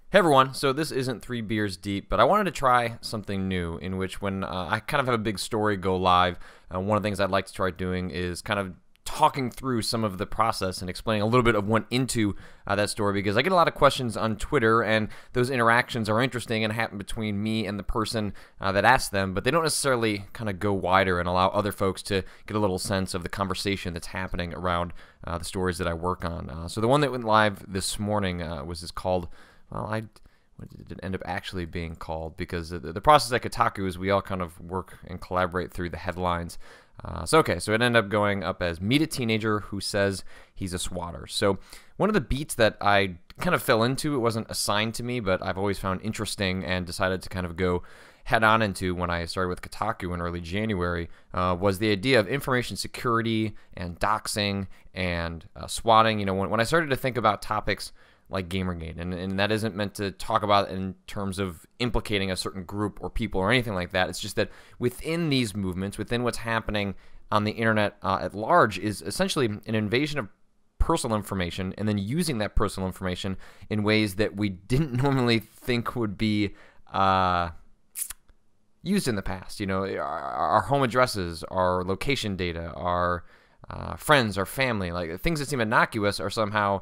Hey everyone, so this isn't 3 beers deep, but I wanted to try something new in which when I kind of have a big story go live, one of the things I'd like to try doing is kind of talking through some of the process and explaining a little bit of what went into that story, because I get a lot of questions on Twitter and those interactions are interesting and happen between me and the person that asked them, but they don't necessarily kind of go wider and allow other folks to get a little sense of the conversation that's happening around the stories that I work on. So the one that went live this morning was called what did it end up actually being called? Because the process at Kotaku is we all kind of work and collaborate through the headlines. So it ended up going up as "Meet a Teenager Who Says He's a Swatter." So one of the beats that I kind of fell into, it wasn't assigned to me, but I've always found interesting and decided to kind of go head on into when I started with Kotaku in early January, was the idea of information security and doxing and swatting. You know, when I started to think about topics like Gamergate, and that isn't meant to talk about in terms of implicating a certain group or people or anything like that. It's just that within these movements, within what's happening on the internet at large, is essentially an invasion of personal information, and then using that personal information in ways that we didn't normally think would be used in the past. You know, our home addresses, our location data, our friends, our family, like things that seem innocuous are somehow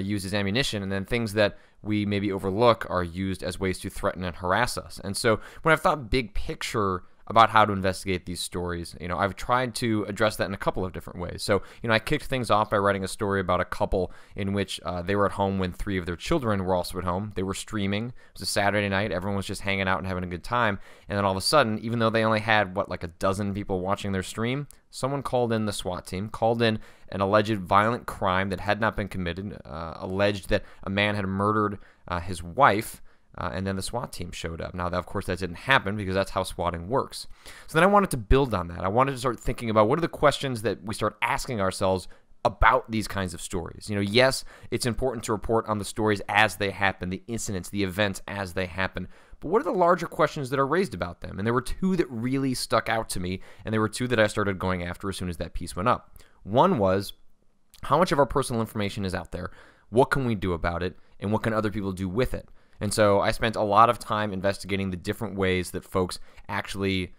used as ammunition, and then things that we maybe overlook are used as ways to threaten and harass us. And so when I've thought big picture about how to investigate these stories, you know, I've tried to address that in a couple of different ways. So, you know, I kicked things off by writing a story about a couple in which they were at home when 3 of their children were also at home. They were streaming. It was a Saturday night. Everyone was just hanging out and having a good time. And then all of a sudden, even though they only had, like a dozen people watching their stream, someone called in the SWAT team, called in an alleged violent crime that had not been committed, alleged that a man had murdered his wife, and then the SWAT team showed up. Now, of course, that didn't happen because that's how swatting works. So then I wanted to build on that. I wanted to start thinking about what are the questions that we start asking ourselves about these kinds of stories. You know, yes, it's important to report on the stories as they happen, the incidents, the events as they happen, but what are the larger questions that are raised about them? And there were 2 that really stuck out to me, and there were 2 that I started going after as soon as that piece went up. One was, how much of our personal information is out there? What can we do about it? And what can other people do with it? And so I spent a lot of time investigating the different ways that folks actually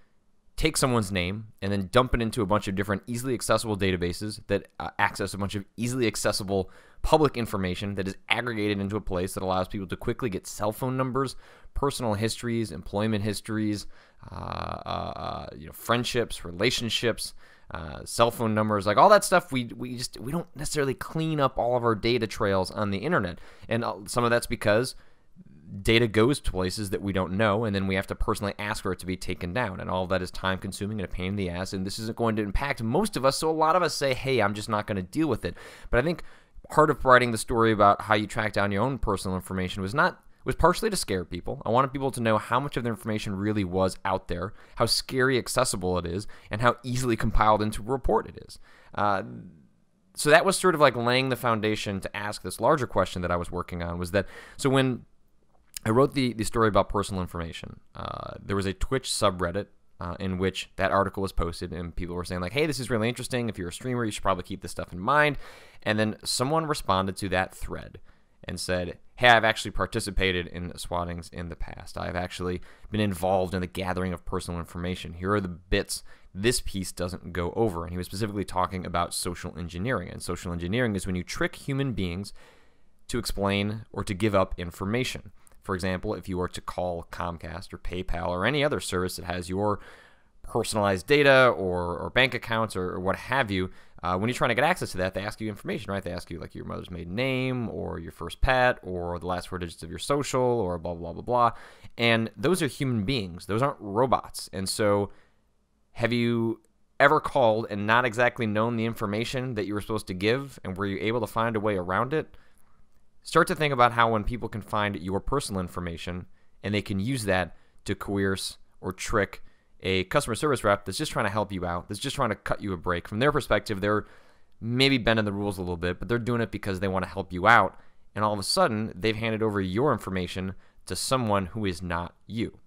take someone's name and then dump it into a bunch of different easily accessible databases that access a bunch of easily accessible public information that is aggregated into a place that allows people to quickly get cell phone numbers, personal histories, employment histories, friendships, relationships, cell phone numbers, like all that stuff. We don't necessarily clean up all of our data trails on the internet, and some of that's because data goes to places that we don't know, and then we have to personally ask for it to be taken down, and all of that is time consuming and a pain in the ass, and this isn't going to impact most of us, so a lot of us say, hey, I'm just not going to deal with it. But I think part of writing the story about how you track down your own personal information was partially to scare people. I wanted people to know how much of their information really was out there, how scary accessible it is, and how easily compiled into a report it is. So that was sort of like laying the foundation to ask this larger question that I was working on, was that, so when I wrote the story about personal information, there was a Twitch subreddit in which that article was posted, and people were saying like, hey, this is really interesting. If you're a streamer, you should probably keep this stuff in mind. And then someone responded to that thread and said, hey, I've actually participated in swattings in the past. I've actually been involved in the gathering of personal information. Here are the bits this piece doesn't go over. And he was specifically talking about social engineering. And social engineering is when you trick human beings to explain or to give up information. For example, if you were to call Comcast or PayPal or any other service that has your personalized data or bank accounts or what have you, when you're trying to get access to that, they ask you information, right? They ask you like your mother's maiden name or your first pet or the last 4 digits of your social or blah, blah, blah, blah. And those are human beings. Those aren't robots. And so have you ever called and not exactly known the information that you were supposed to give, and were you able to find a way around it? Start to think about how when people can find your personal information and they can use that to coerce or trick a customer service rep that's just trying to help you out, that's just trying to cut you a break. From their perspective, they're maybe bending the rules a little bit, but they're doing it because they want to help you out. And all of a sudden, they've handed over your information to someone who is not you.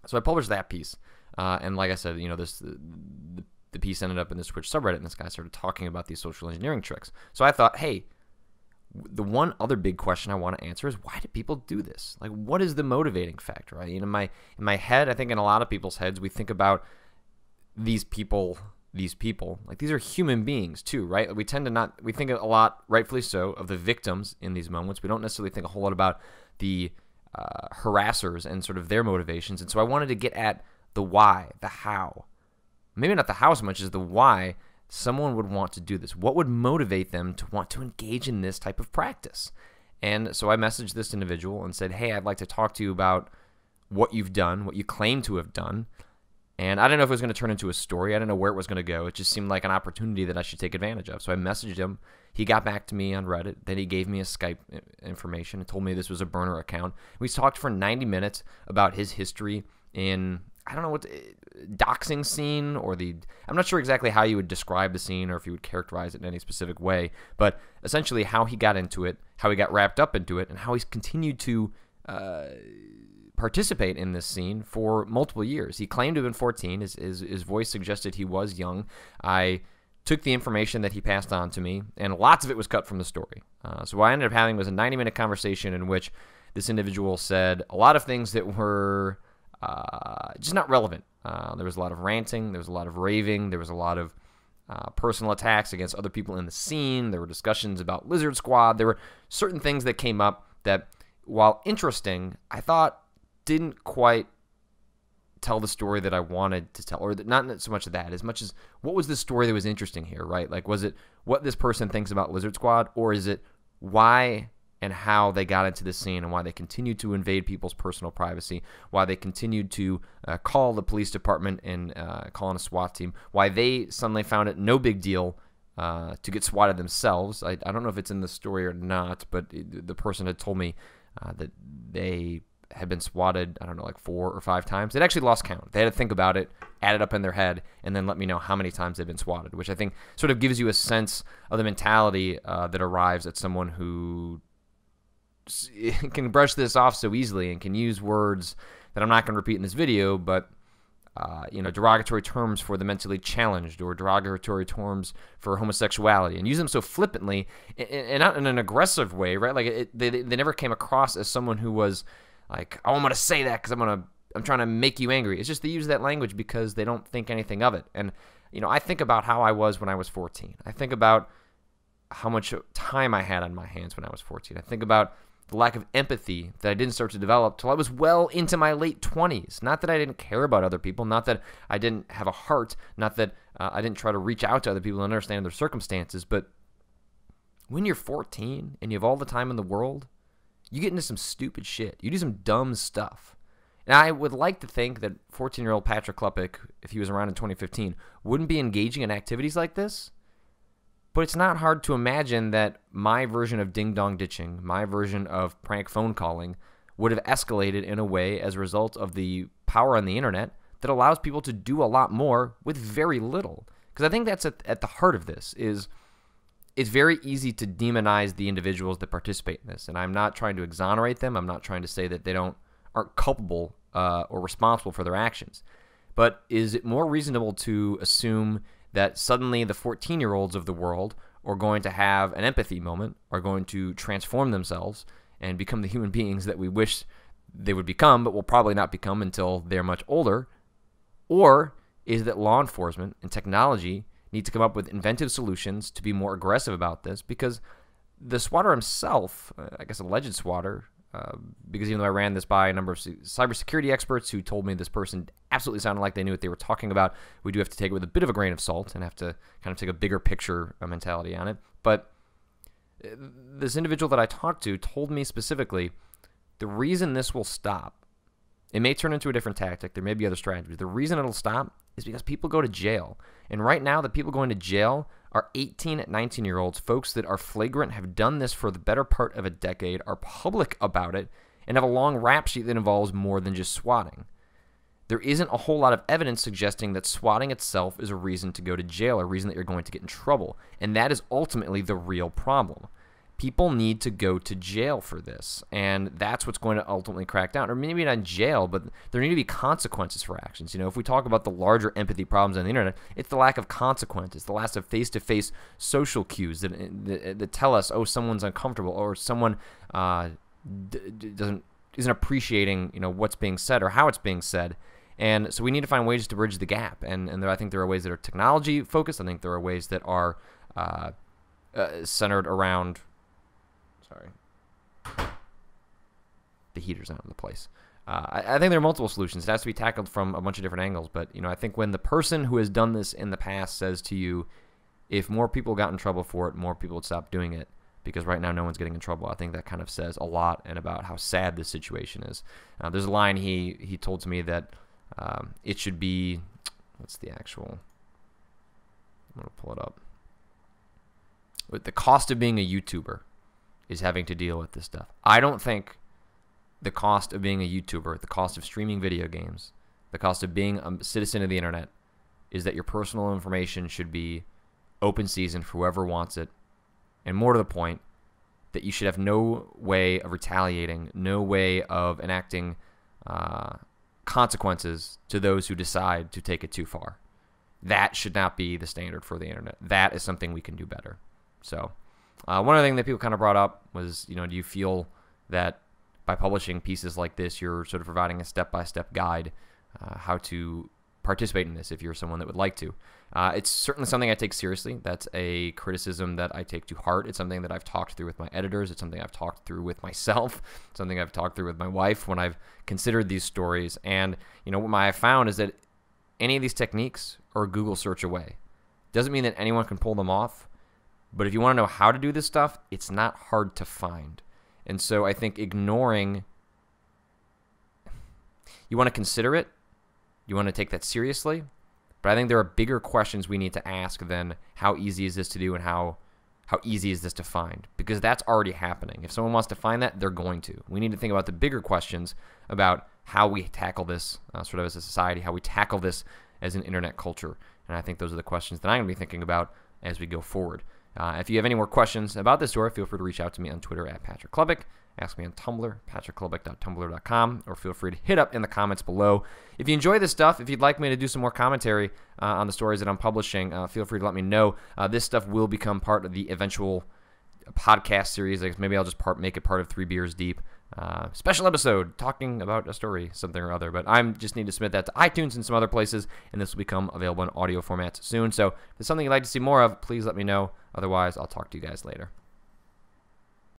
So I published that piece. And like I said, you know, the piece ended up in this Twitch subreddit, and this guy started talking about these social engineering tricks. So I thought, hey, the one other big question I want to answer is, why do people do this? Like, what is the motivating factor? Right? In my head, I think in a lot of people's heads, we think about these people, like these are human beings too, right? We tend to not, we think a lot, rightfully so, of the victims in these moments. We don't necessarily think a whole lot about the harassers and sort of their motivations. And so I wanted to get at the why, the how. Maybe not the how so much as the why someone would want to do this. What would motivate them to want to engage in this type of practice? And so I messaged this individual and said, hey, I'd like to talk to you about what you've done, what you claim to have done. And I didn't know if it was going to turn into a story. I didn't know where it was going to go. It just seemed like an opportunity that I should take advantage of. So I messaged him. He got back to me on Reddit. Then he gave me a Skype information and told me this was a burner account. We talked for 90 minutes about his history in, I don't know what, doxing scene, or I'm not sure exactly how you would describe the scene or if you would characterize it in any specific way, but essentially how he got into it, how he got wrapped up into it, and how he's continued to participate in this scene for multiple years. He claimed to have been 14. His voice suggested he was young. I took the information that he passed on to me, and lots of it was cut from the story. So what I ended up having was a 90-minute conversation in which this individual said a lot of things that were just not relevant. There was a lot of ranting, there was a lot of raving, there was a lot of personal attacks against other people in the scene. There were discussions about Lizard Squad. There were certain things that came up that, while interesting, I thought didn't quite tell the story that I wanted to tell, or not so much of that, as much as what was the story that was interesting here, right? Like, was it what this person thinks about Lizard Squad, or is it why and how they got into this scene and why they continued to invade people's personal privacy, why they continued to call the police department and call in a SWAT team, why they suddenly found it no big deal to get swatted themselves. I don't know if it's in the story or not, but the person had told me that they had been swatted, I don't know, like 4 or 5 times. They'd actually lost count. They had to think about it, add it up in their head, and then let me know how many times they've been swatted, which I think sort of gives you a sense of the mentality that arrives at someone who can brush this off so easily and can use words that I'm not going to repeat in this video, but derogatory terms for the mentally challenged, or derogatory terms for homosexuality, and use them so flippantly and not in an aggressive way, right? Like they never came across as someone who was like, oh, I'm going to say that because I'm trying to make you angry. It's just they use that language because they don't think anything of it. And I think about how I was when I was 14. I think about how much time I had on my hands when I was 14. I think about the lack of empathy that I didn't start to develop till I was well into my late 20s. Not that I didn't care about other people, not that I didn't have a heart, not that I didn't try to reach out to other people and understand their circumstances, but when you're 14 and you have all the time in the world, you get into some stupid shit. You do some dumb stuff. And I would like to think that 14-year-old Patrick Klepek, if he was around in 2015, wouldn't be engaging in activities like this. But it's not hard to imagine that my version of ding-dong ditching, my version of prank phone calling, would have escalated in a way as a result of the power on the internet that allows people to do a lot more with very little. Because I think that's at the heart of this, is it's very easy to demonize the individuals that participate in this. And I'm not trying to exonerate them. I'm not trying to say that they aren't culpable or responsible for their actions. But is it more reasonable to assume that suddenly the 14-year-olds of the world are going to have an empathy moment, are going to transform themselves and become the human beings that we wish they would become, but will probably not become until they're much older? Or is that law enforcement and technology need to come up with inventive solutions to be more aggressive about this? Because the swatter himself, I guess alleged swatter, because even though I ran this by a number of cybersecurity experts who told me this person absolutely sounded like they knew what they were talking about, we do have to take it with a bit of a grain of salt and have to kind of take a bigger picture mentality on it. But this individual that I talked to told me specifically the reason this will stop, it may turn into a different tactic, there may be other strategies, the reason it'll stop is because people go to jail. And right now, the people going to jail are 18 and 19-year-olds, folks that are flagrant, have done this for the better part of a decade, are public about it, and have a long rap sheet that involves more than just swatting. There isn't a whole lot of evidence suggesting that swatting itself is a reason to go to jail, a reason that you're going to get in trouble. And that is ultimately the real problem. people need to go to jail for this, and that's what's going to ultimately crack down. Or maybe not jail, but there need to be consequences for actions. If we talk about the larger empathy problems on the internet, it's the lack of consequences, the lack of face-to-face social cues that tell us, oh, someone's uncomfortable, or someone isn't appreciating what's being said or how it's being said. And so we need to find ways to bridge the gap. And I think there are ways that are technology focused. I think there are ways that are centered around. Sorry, the heater's out of the place. I think there are multiple solutions. It has to be tackled from a bunch of different angles. But I think when the person who has done this in the past says to you, if more people got in trouble for it, more people would stop doing it, because right now no one's getting in trouble. I think that kind of says a lot and about how sad this situation is. There's a line he told to me that it should be, what's the actual, I'm going to pull it up. The cost of being a YouTuber is having to deal with this stuff. I don't think the cost of being a YouTuber, the cost of streaming video games, the cost of being a citizen of the internet is that your personal information should be open season for whoever wants it. And more to the point, that you should have no way of retaliating, no way of enacting consequences to those who decide to take it too far. That should not be the standard for the internet. That is something we can do better. So one other thing that people kind of brought up was, do you feel that by publishing pieces like this, you're sort of providing a step-by-step guide how to participate in this if you're someone that would like to? It's certainly something I take seriously. That's a criticism that I take to heart. It's something that I've talked through with my editors. It's something I've talked through with myself. It's something I've talked through with my wife when I've considered these stories. And, what I found is that any of these techniques are a Google search away. Doesn't mean that anyone can pull them off, but if you want to know how to do this stuff, it's not hard to find. And so I think ignoring, you want to consider it, you want to take that seriously, but I think there are bigger questions we need to ask than how easy is this to do and how easy is this to find, because that's already happening. If someone wants to find that, they're going to. We need to think about the bigger questions about how we tackle this sort of as a society, how we tackle this as an internet culture. And I think those are the questions that I'm going to be thinking about as we go forward. If you have any more questions about this story, feel free to reach out to me on Twitter at Patrick Klepek. Ask me on Tumblr, patrickklepek.tumblr.com, or feel free to hit up in the comments below. If you enjoy this stuff, if you'd like me to do some more commentary on the stories that I'm publishing, feel free to let me know. This stuff will become part of the eventual podcast series. Like maybe I'll just make it part of 3 Beers Deep. Special episode talking about a story, something or other. But I just need to submit that to iTunes and some other places, and this will become available in audio formats soon. So if there's something you'd like to see more of, please let me know. Otherwise, I'll talk to you guys later.